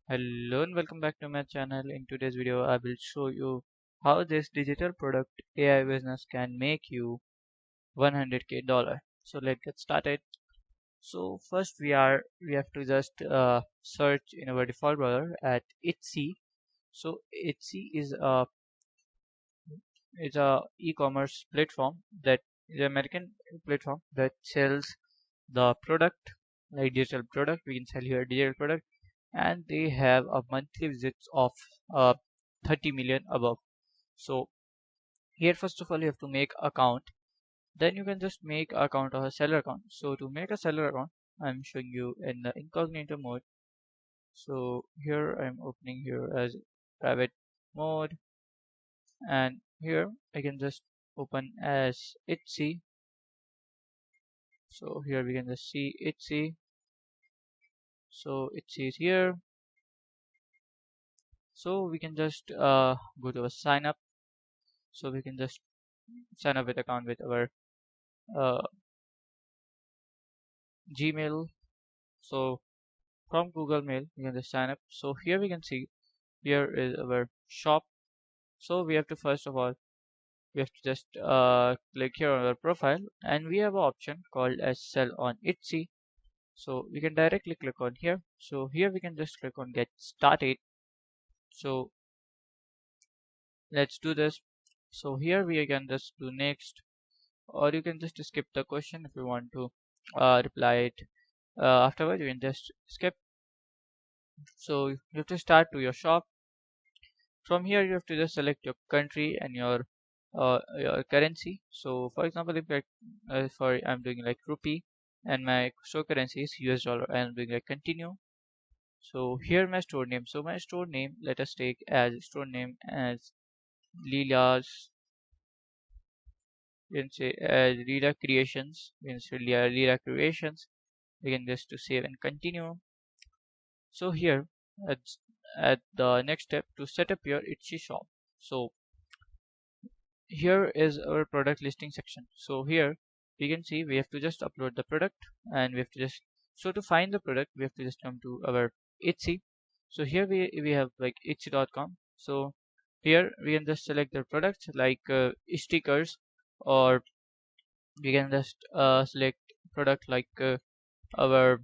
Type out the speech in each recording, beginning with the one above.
Hello and welcome back to my channel. In today's video, I will show you how this digital product AI business can make you 100k dollar. So let's get started. So first we have to just search in our default browser at Etsy. So Etsy is a e-commerce platform that is an American platform that sells the product like digital product. We can sell here digital product and they have a monthly visits of uh, 30 million above. So here first of all you have to make account, then you can just make account of a seller account. So to make a seller account, I'm showing you in the incognito mode. So here I'm opening here as private mode, and here I can just open as Etsy. So here we can just see Etsy. So Etsy is here. So we can just go to a sign up. So we can just sign up with account with our uh, Gmail. So from Google Mail, you can just sign up. So here we can see here is our shop. So we have to first of all we have to just click here on our profile, and we have an option called as sell on Etsy. So we can directly click on here. So here we can just click on get started. So let's do this. So here we can just do next, or you can just skip the question if you want to reply it afterwards. You can just skip. So you have to start to your shop. From here you have to just select your country and your currency. So for example, if for I'm doing like rupee and my store currency is US dollar, and I'm doing like continue. So here my store name. So my store name, let us take as store name as Leela's. You can say as Leela Creations. You can say Leela Creations. We can just to save and continue. So here at at the next step to set up your Etsy shop. So here is our product listing section. So here we can see we have to just upload the product, and we have to just, so to find the product we have to just come to our Etsy. So here we have like Etsy.com. So here we can just select the products like stickers, or we can just select product like our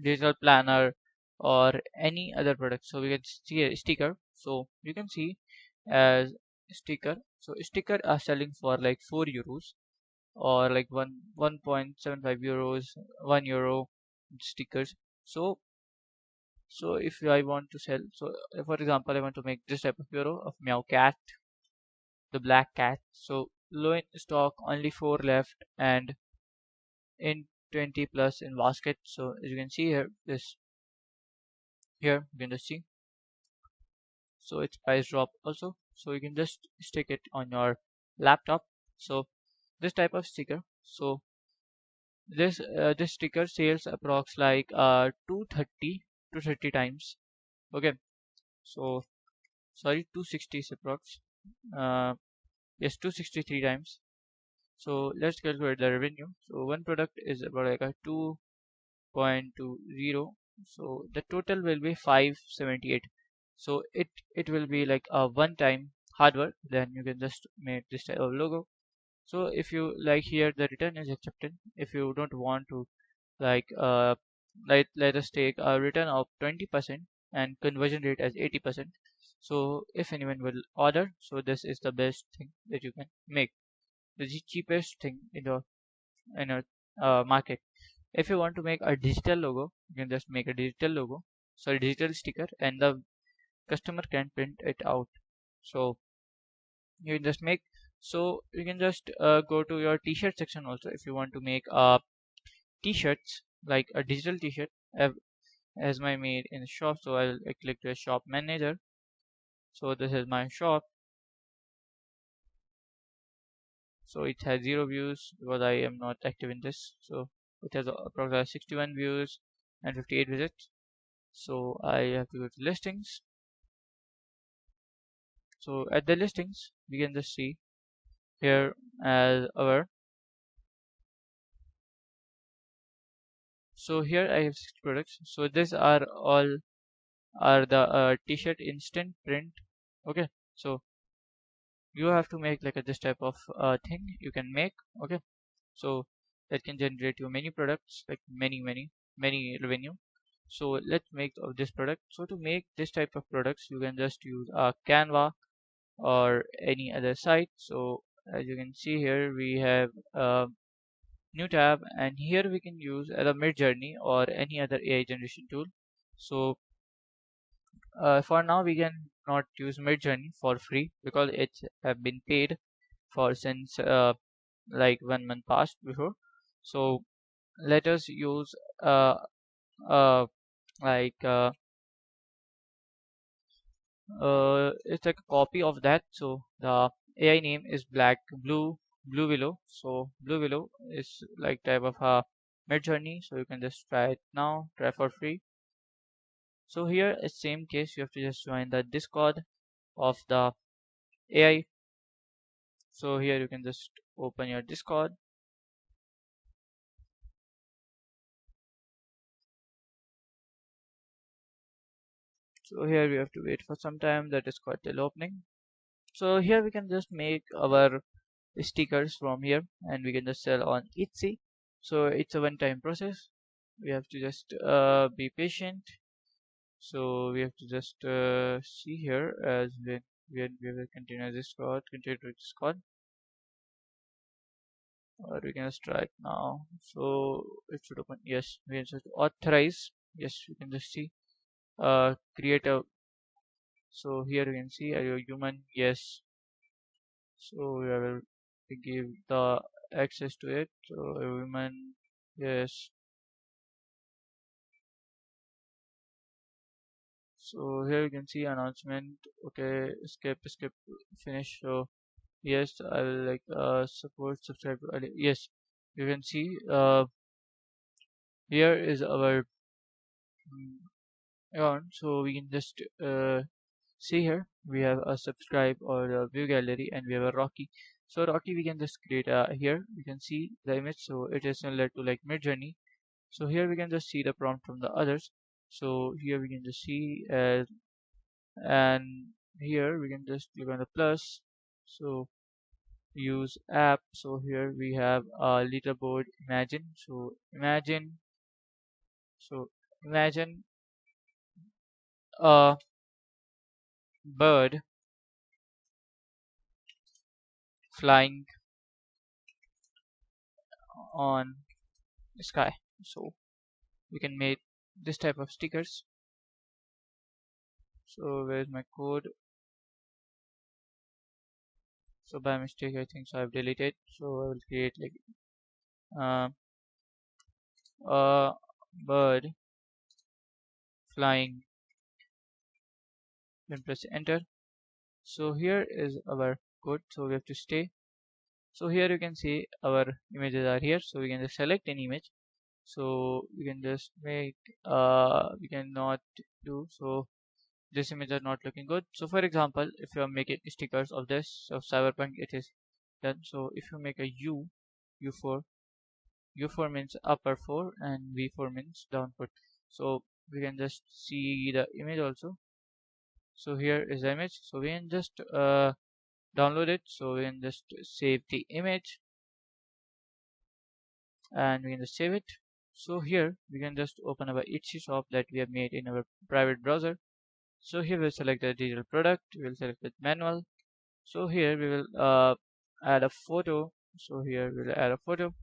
digital planner or any other product. So we can see a sticker. So you can see as sticker. So sticker are selling for like 4 euros, or like 1.75 euros, 1 euro stickers. So if I want to sell, so for example I want to make this type of euro of meow cat, the black cat. So low in stock, only 4 left, and in 20 plus in basket. So as you can see here, this here you can just see, so its price drop also. So you can just stick it on your laptop. So this type of sticker, so this sticker sales approx like 230 to 30 times. Okay, so sorry, 260 is approx, uh yes, 263 times. So let's calculate the revenue. So one product is about like a 2.20, so the total will be 578. So it will be like a one time hard work, then you can just make this type of logo. So if you like, here the return is accepted. If you don't want to, like let us take a return of 20% and conversion rate as 80%. So if anyone will order, so this is the best thing that you can make, the cheapest thing in a market. If you want to make a digital logo, you can just make a digital logo, sorry, digital sticker, and the customer can print it out. So you can just make, so you can just go to your t-shirt section also. If you want to make t-shirts like a digital t-shirt as my made in the shop, so I click to a shop manager. So this is my shop. So it has 0 views because I am not active in this. So it has approximately 61 views and 58 visits. So I have to go to listings. So at the listings we can just see here as our, So here I have 6 products. So these are all are the t-shirt instant print. Okay, so you have to make like this type of thing you can make. Okay, so that can generate you many products, like many revenue. So let's make of this product. So to make this type of products you can just use Canva or any other site. So as you can see here we have a new tab, and here we can use either Midjourney or any other AI generation tool. So for now we can not use Midjourney for free because it have been paid for since like 1 month past before. So let us use uh, uh, like it's like a copy of that. So the AI name is Blue Willow. So Blue Willow is like type of a Midjourney. So you can just try it now, try for free. So here is same case. You have to just join the Discord of the AI. So here you can just open your Discord. So here we have to wait for some time. That is quite till opening. So here we can just make our stickers from here, and we can just sell on Etsy. So it's a one-time process. We have to just be patient. So we have to just see here as when we will continue continue to Discord, or we can just try it now. So it should open. Yes, we can just authorize. Yes, you can just see create a. So here you can see are you human? Yes. So we will give the access to it. So a human. Yes. So here you can see announcement. Okay, skip, finish. So yes, I will like support subscribe to yes. You can see here is our account. So we can just see here we have a subscribe or a view gallery, and we have a Rocky. So Rocky we can just create here you can see the image. So it is similar to like Midjourney. So here we can just see the prompt from the others. So here we can just see and here we can just click on the plus. So use app. So here we have a leaderboard. Imagine a bird flying on the sky. So we can make this type of stickers. So where's my code? So by mistake I think so I've deleted. So I will create like uh, a bird flying, then press enter. So here is our code. So we have to stay. So here you can see our images are here. So we can just select an image. So we can just make we cannot do so this image are not looking good. So for example, if you are making stickers of this of Cyberpunk, it is done. So if you make a U4, U4 means upper 4 and V4 means down 4. So we can just see the image also. So here is the image. So we can just download it. So we can just save the image, and we can just save it. So here we can just open our Etsy shop that we have made in our private browser. So here we'll select the digital product. We'll select the manual. So here we will add a photo. So here we'll add a photo.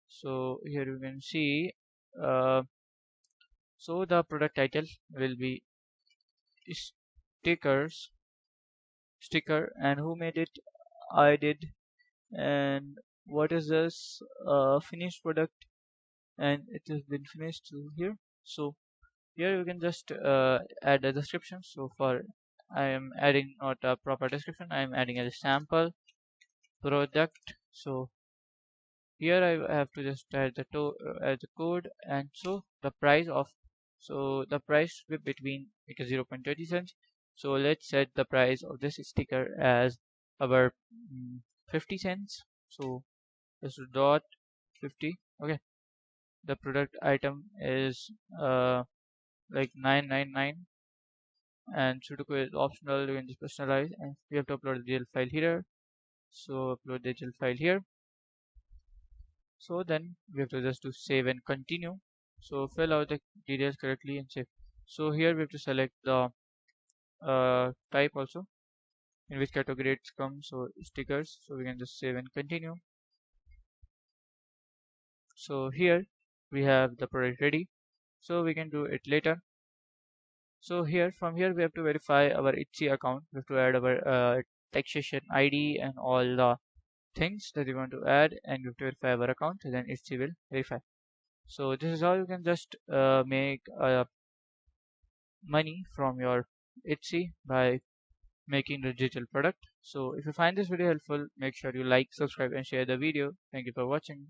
So here you can see uh, so the product title will be stickers sticker, and who made it? I did. And what is this finished product? And it has been finished here. So here you can just add a description. So for I am adding not a proper description, I am adding a sample product. So here I have to just add the code, and so the price of so the price will be between like 0.20 cents. So let's set the price of this sticker as our 50 cents. So this is dot 50. Okay. the product item is like 999, and Sudoku is optional. You can just personalize, and we have to upload the DL file here. So upload the DL file here. So then we have to just do save and continue. So fill out the details correctly and save. So here we have to select the type also, in which category it's come. So stickers. So we can just save and continue. So here we have the product ready. So we can do it later. So here from here we have to verify our Etsy account. We have to add our taxation ID and all the things that we want to add, and we have to verify our account, and then Etsy will verify. So this is how you can just make money from your Etsy by making the digital product. So if you find this video helpful, make sure you like, subscribe and share the video. Thank you for watching.